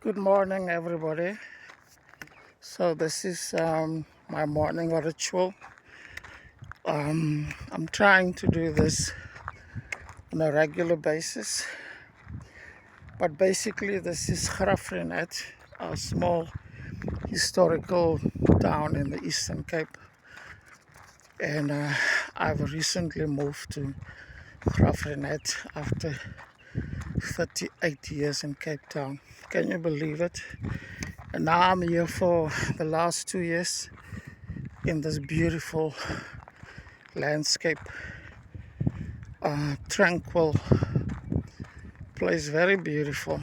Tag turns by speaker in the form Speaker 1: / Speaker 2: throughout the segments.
Speaker 1: Good morning, everybody. So this is my morning ritual. I'm trying to do this on a regular basis, but basically this is Graaff-Reinet, a small historical town in the Eastern Cape, and I've recently moved to Graaff-Reinet after 38 years in Cape Town. Can you believe it? And now I'm here for the last 2 years in this beautiful landscape, tranquil place, very beautiful.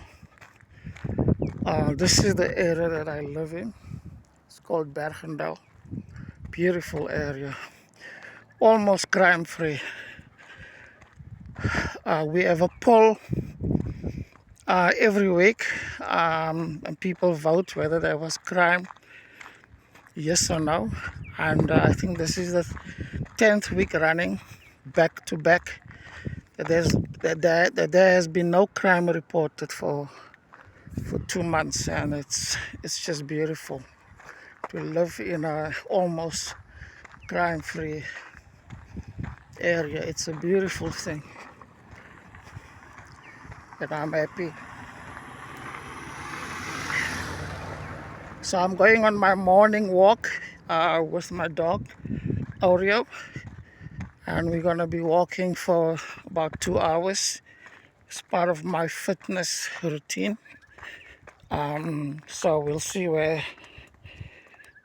Speaker 1: This is the area that I live in. It's called Bergendal. Beautiful area, almost crime free. We have a poll every week, and people vote whether there was crime, yes or no. And I think this is the 10th week running, back to back, that there has been no crime reported for 2 months, and it's just beautiful to live in a almost crime-free area. It's a beautiful thing, and I'm happy. So I'm going on my morning walk with my dog Oreo, and we're gonna be walking for about 2 hours. It's part of my fitness routine. So we'll see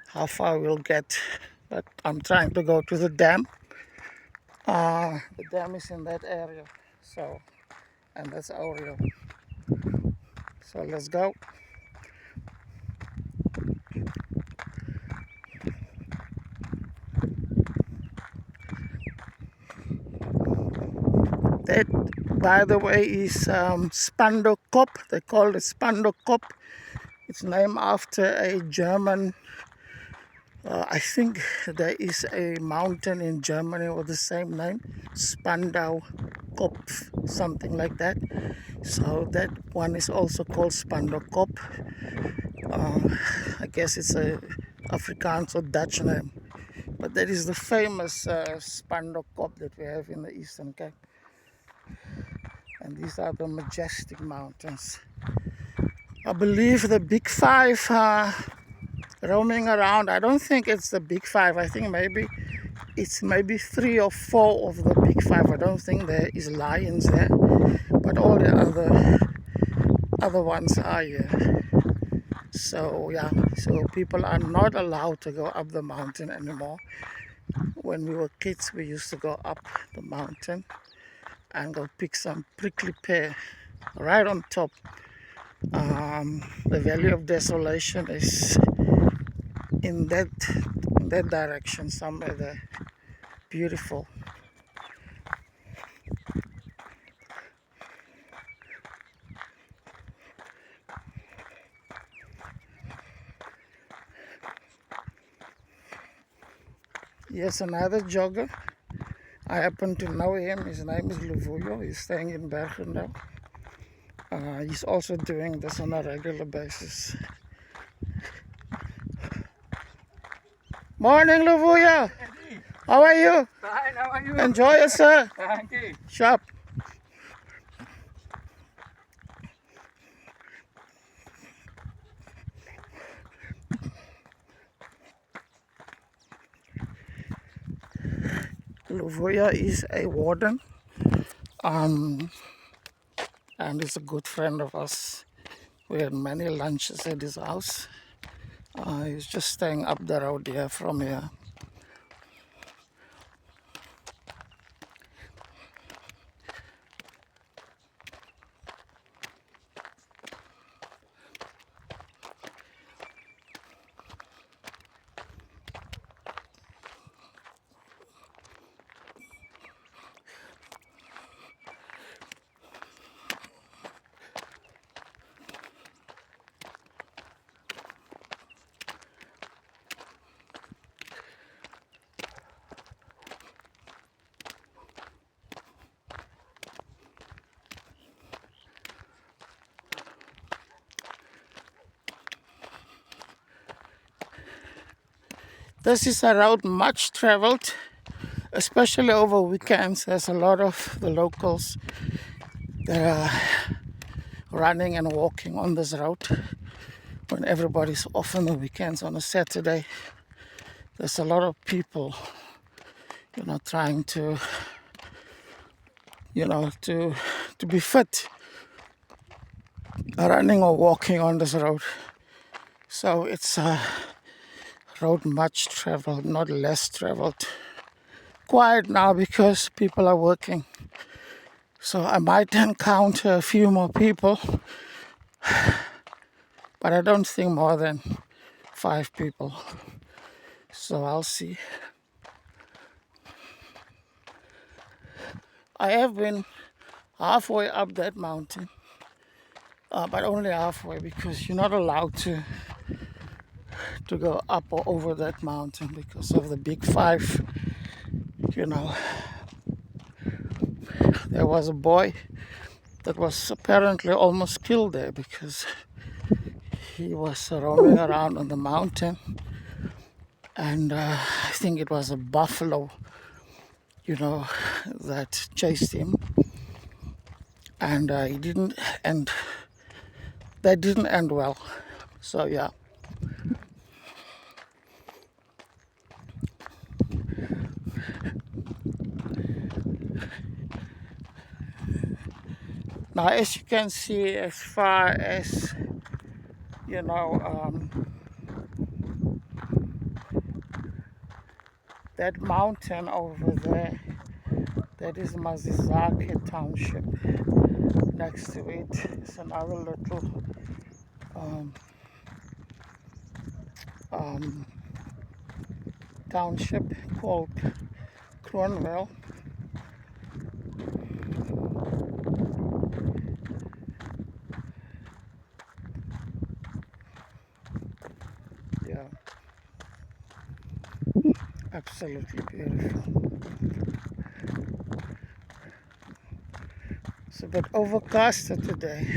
Speaker 1: how far we'll get. But I'm trying to go to the dam. The dam is in that area, and that's Oreo. So let's go. That, by the way, is Spandau Kop. They call it Spandau Kop. It's named after a German. I think there is a mountain in Germany with the same name, Spandau Kopf, something like that. So that one is also called Spandau Kop. I guess it's a Afrikaans or Dutch name. But that is the famous Spandau Kop that we have in the Eastern Cape. And these are the majestic mountains. I believe the big five are roaming around. I don't think it's the big five. I think it's maybe 3 or 4 of the big five. I don't think there is lions there, but all the other ones are here. So yeah, so people are not allowed to go up the mountain anymore. When we were kids, we used to go up the mountain and go pick some prickly pear right on top. The Valley of Desolation is in that direction somewhere there. Beautiful. Yes, another jogger. I happen to know him. His name is Luvuyo. He's staying in Bergendal. He's also doing this on a regular basis. Morning, Luvuyo. How are you?
Speaker 2: Fine, how are you?
Speaker 1: Enjoy it, sir.
Speaker 2: Thank you.
Speaker 1: Sharp. Luvuyo is a warden, and he's a good friend of us. We had many lunches at his house. He's just staying up the road here from here. This is a road much traveled, especially over weekends. There's a lot of the locals that are running and walking on this road when everybody's off on the weekends. On a Saturday, there's a lot of people, trying to, to be fit, running or walking on this road. So it's a road much traveled, not less traveled. Quiet now because people are working. So I might encounter a few more people, but I don't think more than 5 people. So I'll see. I have been halfway up that mountain, but only halfway because you're not allowed to go up or over that mountain because of the big 5. There was a boy that was apparently almost killed there because he was roaming around on the mountain, and I think it was a buffalo, that chased him, and he didn't, and that didn't end well. So yeah. Now, as you can see, as far as that mountain over there, that is Mazizake Township. Next to it is another little township called Cronwell. Yeah, absolutely beautiful. It's a bit overcast today.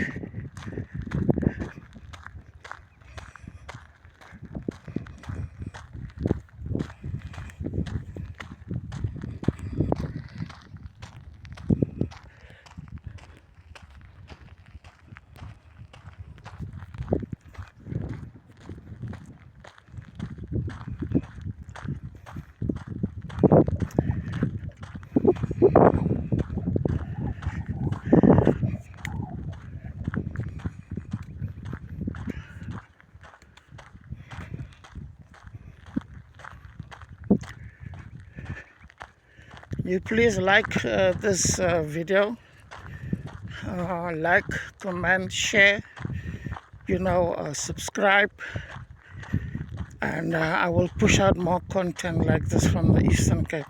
Speaker 1: You please like this video, like, comment, share, subscribe, and I will push out more content like this from the Eastern Cape.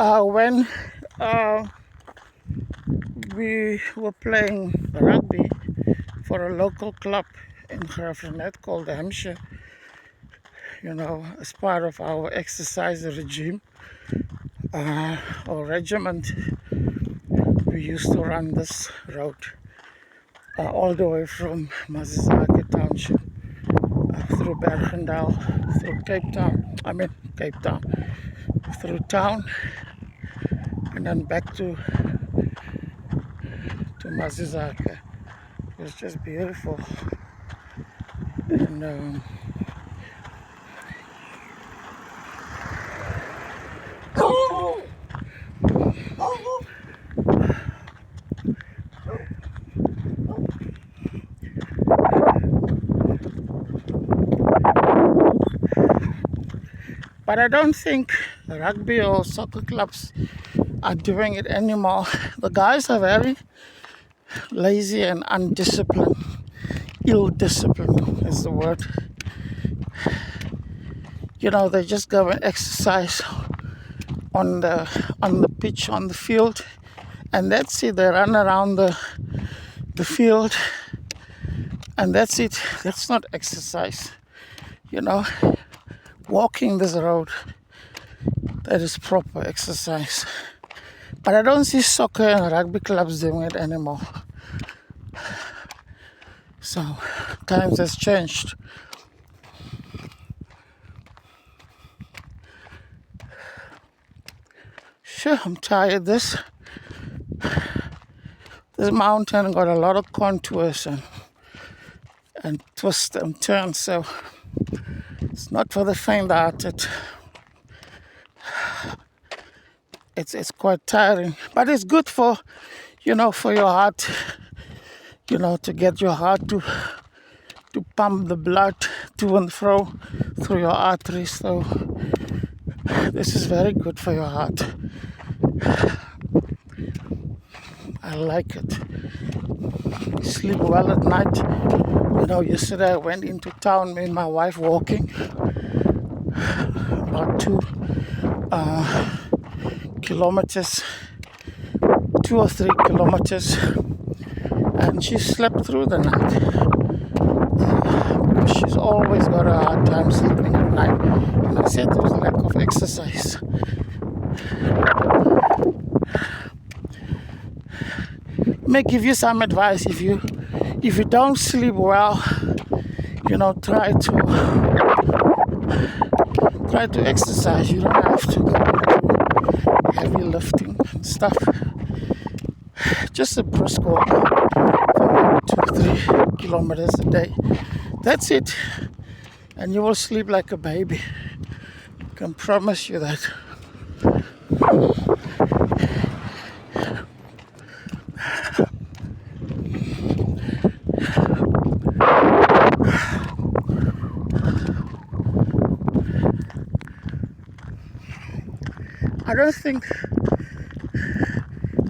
Speaker 1: When uh, we were playing rugby for a local club in Graafrenet called the Hampshire, as part of our exercise regime or regiment, we used to run this road all the way from Masizake Township through Bergendal, through Cape Town, through town, and then back to Masizake. It was just beautiful. And but I don't think rugby or soccer clubs are doing it anymore. The guys are very lazy and undisciplined. Ill-disciplined is the word. They just go and exercise on the pitch, on the field, and that's it. They run around the field, and that's it. That's not exercise. Walking this road, that is proper exercise. But I don't see soccer and rugby clubs doing it anymore. So times has changed. Sure, I'm tired. This mountain got a lot of contours and twists and turns, so it's not for the faint-hearted. It's quite tiring, but it's good for for your heart, to get your heart to pump the blood to and fro through your arteries. So this is very good for your heart. I like it. Sleep well at night. Yesterday I went into town, me and my wife walking about 2 kilometers, 2 or 3 kilometers, and she slept through the night. She's always got a hard time sleeping at night, and I said there was a lack of exercise. May give you some advice. If you don't sleep well, try to exercise. You don't have to go into heavy lifting and stuff. Just a brisk walk for 2-3 kilometers a day. That's it, and you will sleep like a baby. I can promise you that. I don't think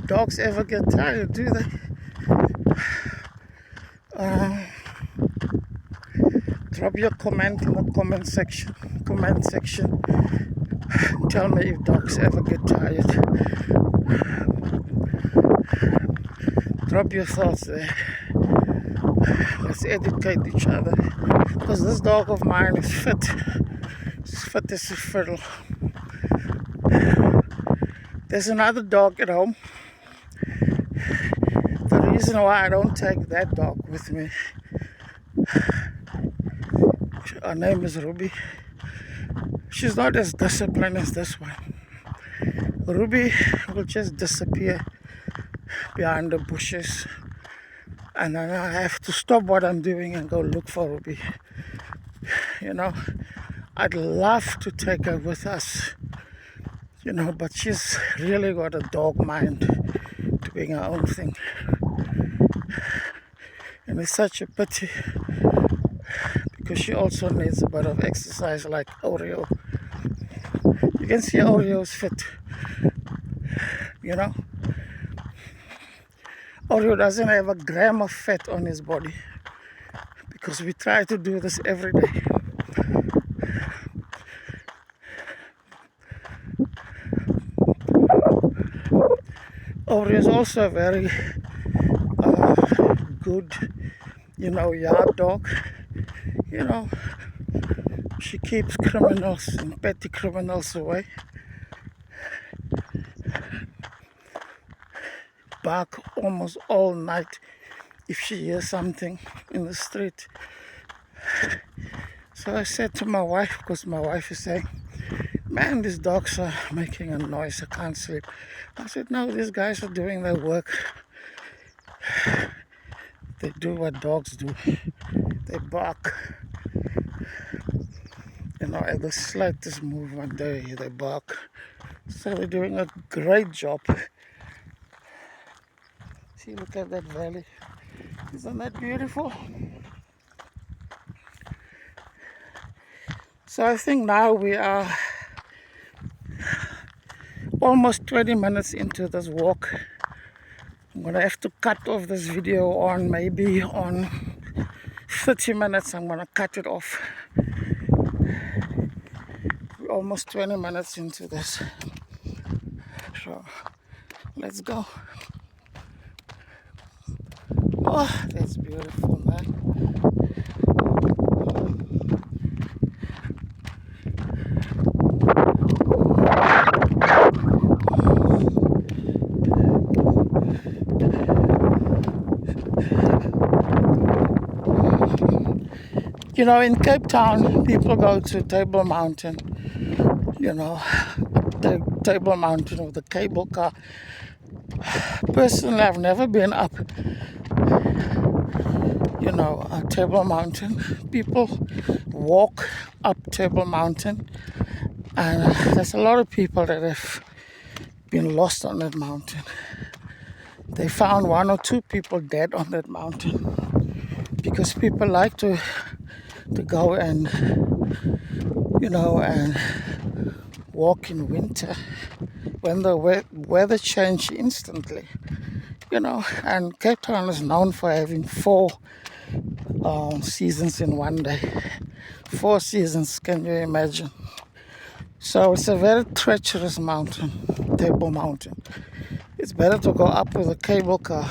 Speaker 1: dogs ever get tired, do they? Drop your comment in the comment section. Tell me if dogs ever get tired. Drop your thoughts there. Let's educate each other. Because this dog of mine is fit. It's fit as a fiddle. There's another dog at home. The reason why I don't take that dog with me, her name is Ruby. She's not as disciplined as this one. Ruby will just disappear behind the bushes, and then I have to stop what I'm doing and go look for Ruby. I'd love to take her with us, but she's really got a dog mind, doing her own thing. And it's such a pity, because she also needs a bit of exercise like Oreo. You can see Oreo's fit, Oreo doesn't have a gram of fat on his body, because we try to do this every day. Aubrey is also a very good, yard dog. You know, she keeps criminals and petty criminals away. Bark almost all night if she hears something in the street. So I said to my wife, because my wife is saying, man, these dogs are making a noise, I can't sleep. I said, no, these guys are doing their work. They do what dogs do. They bark. At the slightest movement they bark. So they're doing a great job. See, look at that valley. Isn't that beautiful? So I think now we are almost 20 minutes into this walk. I'm gonna have to cut off this video on maybe on 30 minutes. I'm gonna cut it off. We're almost 20 minutes into this. So let's go. Oh, that's beautiful, man. In Cape Town, people go to Table Mountain, the Table Mountain with the cable car. Personally, I've never been up, Table Mountain. People walk up Table Mountain, and there's a lot of people that have been lost on that mountain. They found 1 or 2 people dead on that mountain because people like to go and and walk in winter when the weather changes instantly. And Cape Town is known for having 4 seasons in one day. 4 seasons, can you imagine? So it's a very treacherous mountain, Table Mountain. It's better to go up with a cable car.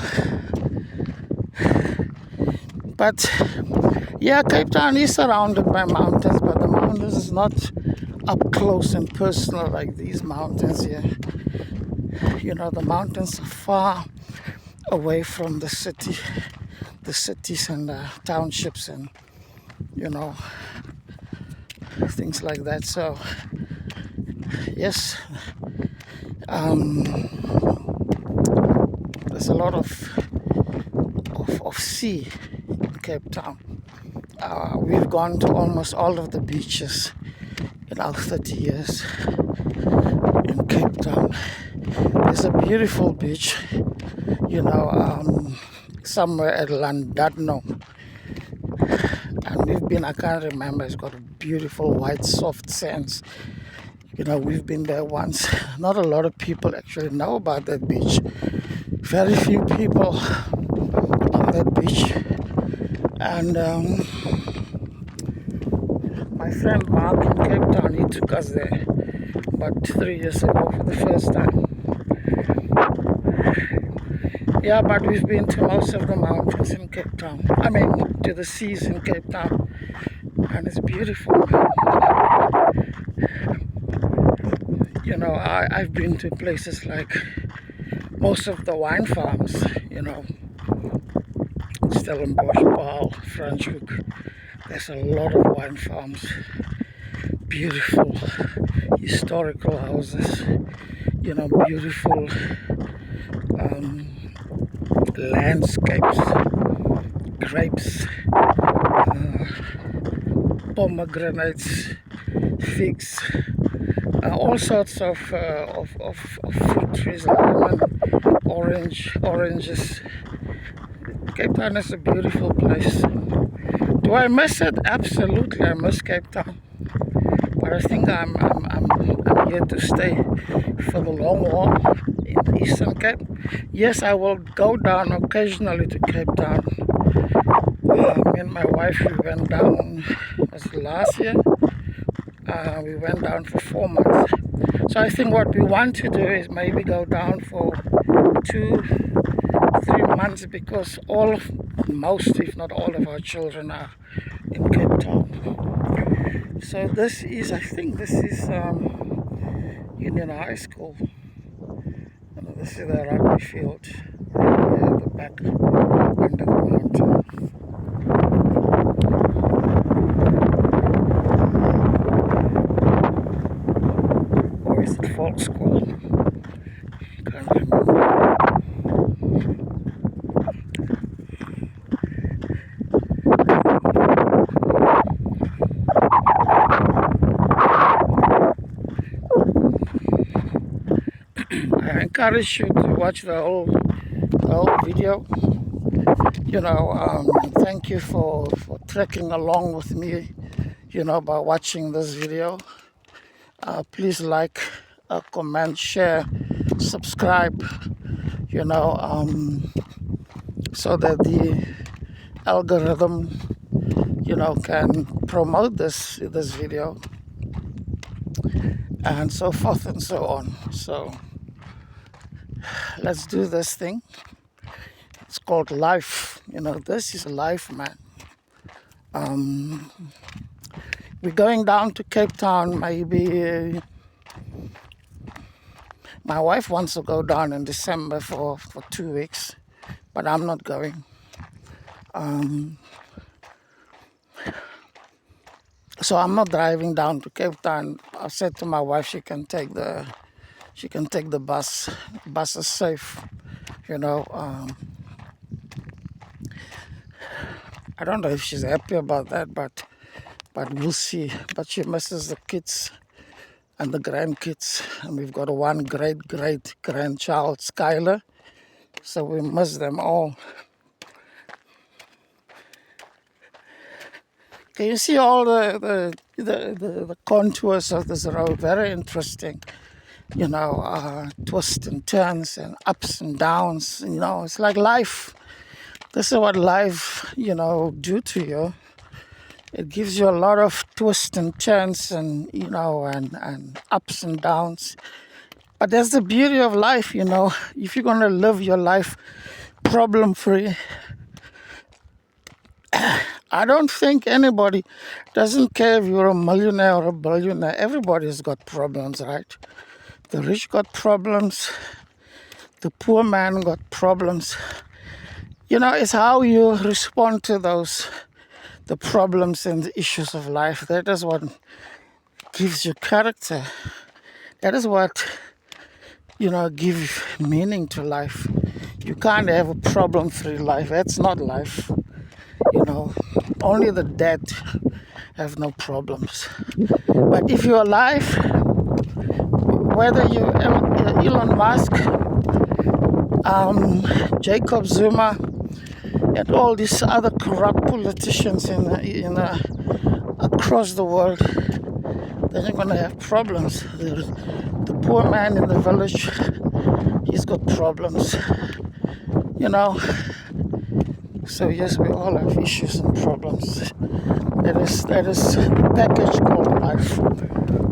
Speaker 1: But yeah, Cape Town is surrounded by mountains, but the mountains is not up close and personal like these mountains here. The mountains are far away from the cities and townships and things like that. So yes, there's a lot of sea in Cape Town. We've gone to almost all of the beaches in our 30 years in Cape Town. There's a beautiful beach, somewhere at Llandudno. And we've been, I can't remember, it's got a beautiful white soft sands. We've been there once. Not a lot of people actually know about that beach. Very few people on that beach. And my friend Mark in Cape Town, he took us there about 3 years ago for the first time. Yeah, but we've been to most of the mountains in Cape Town. I mean, to the seas in Cape Town. And it's beautiful. I've been to places like most of the wine farms, Stellenbosch, Paarl, Franschhoek. There's a lot of wine farms. Beautiful historical houses, beautiful landscapes, grapes, pomegranates, figs, all sorts of fruit trees, lemon, oranges. Cape Town is a beautiful place. Do I miss it? Absolutely, I miss Cape Town. But I think I'm here to stay for the long haul in the Eastern Cape. Yes, I will go down occasionally to Cape Town. Me and my wife, we went down, was it last year? We went down for 4 months. So I think what we want to do is maybe go down for 2, 3 months because most, if not all, of our children are in Cape Town. So this is, I think this is Union High School. And this is the rugby field right here at the back under the mountain. Or is it Folk School? Can't remember. I encourage you to watch the whole video. Thank you for trekking along with me, by watching this video. Please like, comment, share, subscribe, so that the algorithm, can promote this video and so forth and so on. So let's do this thing. It's called life. This is life, man. We're going down to Cape Town. Maybe my wife wants to go down in December for 2 weeks, but I'm not going. So I'm not driving down to Cape Town. I said to my wife she can take the bus. The bus is safe. I don't know if she's happy about that, but we'll see. But she misses the kids and the grandkids, and we've got one great grandchild, Skylar. So we miss them all. Can you see all the contours of this road? Very interesting. Twists and turns and ups and downs. It's like life. This is what life, do to you. It gives you a lot of twists and turns and, and ups and downs. But that's the beauty of life, If you're going to live your life problem-free, I don't think anybody, doesn't care if you're a millionaire or a billionaire, everybody's got problems, right? The rich got problems. The poor man got problems. It's how you respond to the problems and the issues of life. That is what gives you character. That is what, gives meaning to life. You can't have a problem-free life. That's not life. Only the dead have no problems. But if you're alive, whether you're Elon Musk, Jacob Zuma, and all these other corrupt politicians across the world, then you're going to have problems. The poor man in the village, he's got problems. So yes, we all have issues and problems. That is the package called life.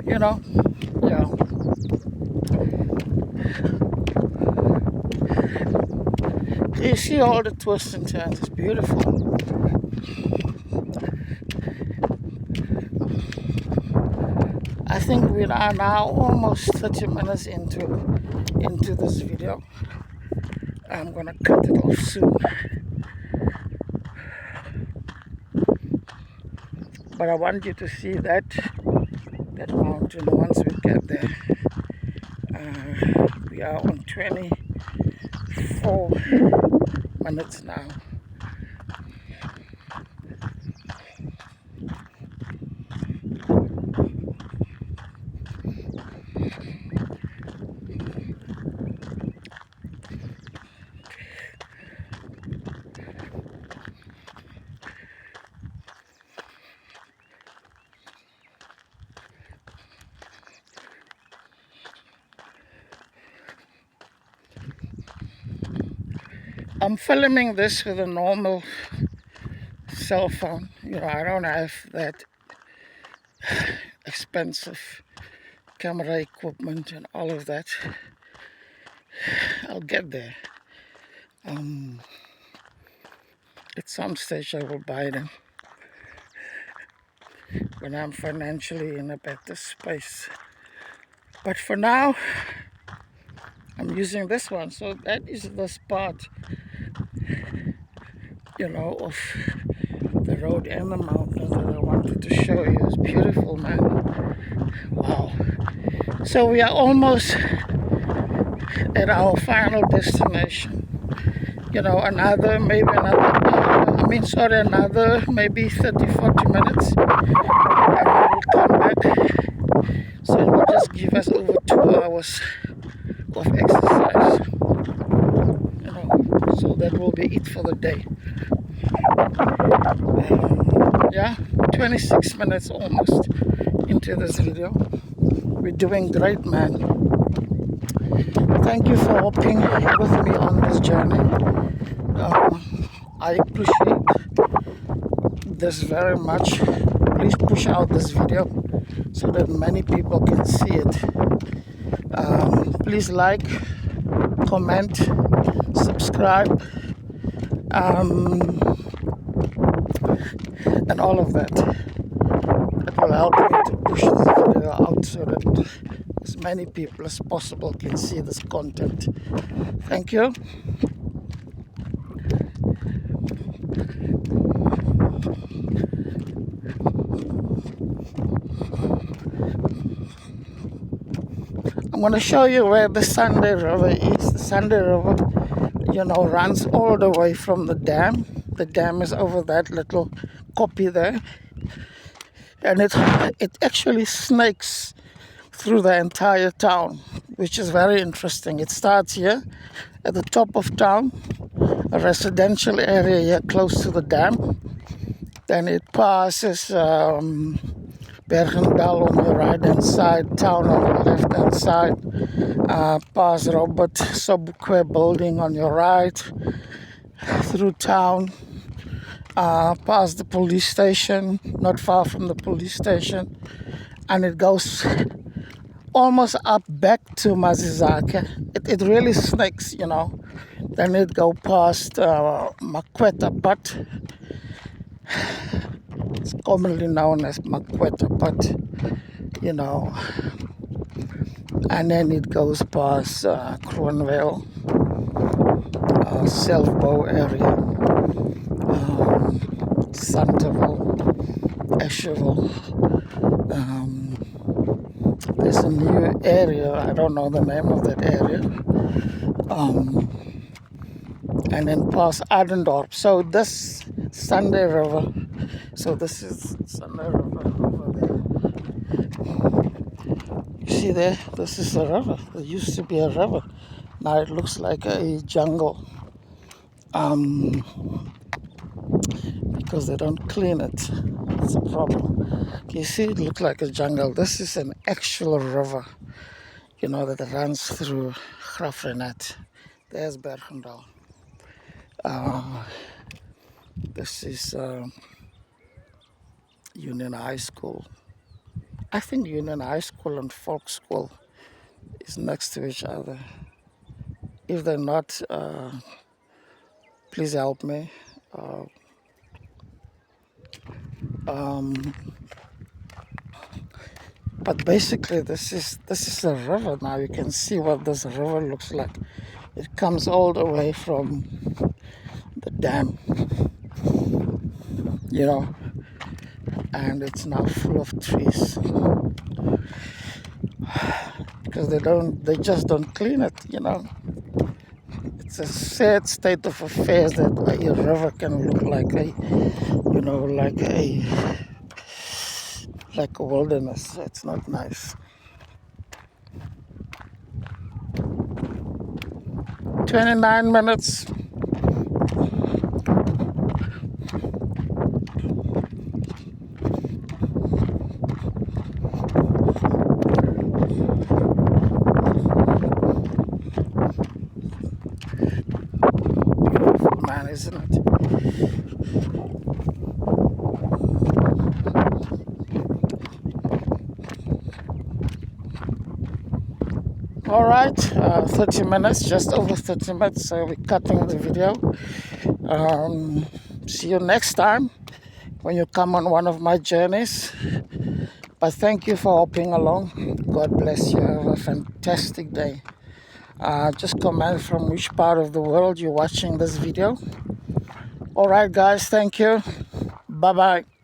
Speaker 1: Yeah. You see all the twists and turns. It's beautiful. I think we are now almost 30 minutes into this video. I'm gonna cut it off soon. But I want you to see that mountain once we get there. We are on 24 minutes now. I'm filming this with a normal cell phone. I don't have that expensive camera equipment and all of that. I'll get there. Um, at some stage, I will buy them when I'm financially in a better space. But for now, I'm using this one. So that is the spot, of the road and the mountains that I wanted to show you. It's beautiful, man. Wow. So we are almost at our final destination. Another another maybe 30, 40 minutes. And we'll come back. So it will just give us over 2 hours of exercise. So that will be it for the day. Yeah, 26 minutes almost into this video. We're doing great, man. Thank you for hopping with me on this journey. I appreciate this very much. Please push out this video so that many people can see it. Please like, comment, subscribe, and all of that. It will help me to push this video out so that as many people as possible can see this content. Thank you. I'm going to show you where the Sunday River is. The Sunday River, runs all the way from the dam. The dam is over that little copy there. And it actually snakes through the entire town, which is very interesting. It starts here at the top of town, a residential area here close to the dam. Then it passes Bergendal on the right hand side, town on the left hand side, past Robert Sobukwe building on your right, through town, past the police station, not far from the police station, and it goes almost up back to Mazizake. It really snakes, Then it go past Makweta Butt. It's commonly known as Makweta Butt, and then it goes past Kroonvale, Selfbow area, Santerville, Escherville. There's a new area, I don't know the name of that area, and then past Adendorp. So this Sunday River, this is Sunday River over there. You see there, this is a river. There used to be a river. Now it looks like a jungle, because they don't clean it. It's a problem. You see, it looks like a jungle. This is an actual river, that runs through Graaff-Reinet. There's Bergendal. This is Union High School. I think Union High School and Folk School is next to each other. If they're not, please help me. But basically, this is a river now. You can see what this river looks like. It comes all the way from the dam, and it's now full of trees because they just don't clean it. It's a sad state of affairs that a river can look like a wilderness. It's not nice. 29 minutes. Beautiful, man, isn't it? All right, 30 minutes, just over 30 minutes. So we're cutting the video. See you next time when you come on one of my journeys. But thank you for hopping along. God bless you. Have a fantastic day. Just comment from which part of the world you're watching this video. All right, guys, thank you. Bye bye.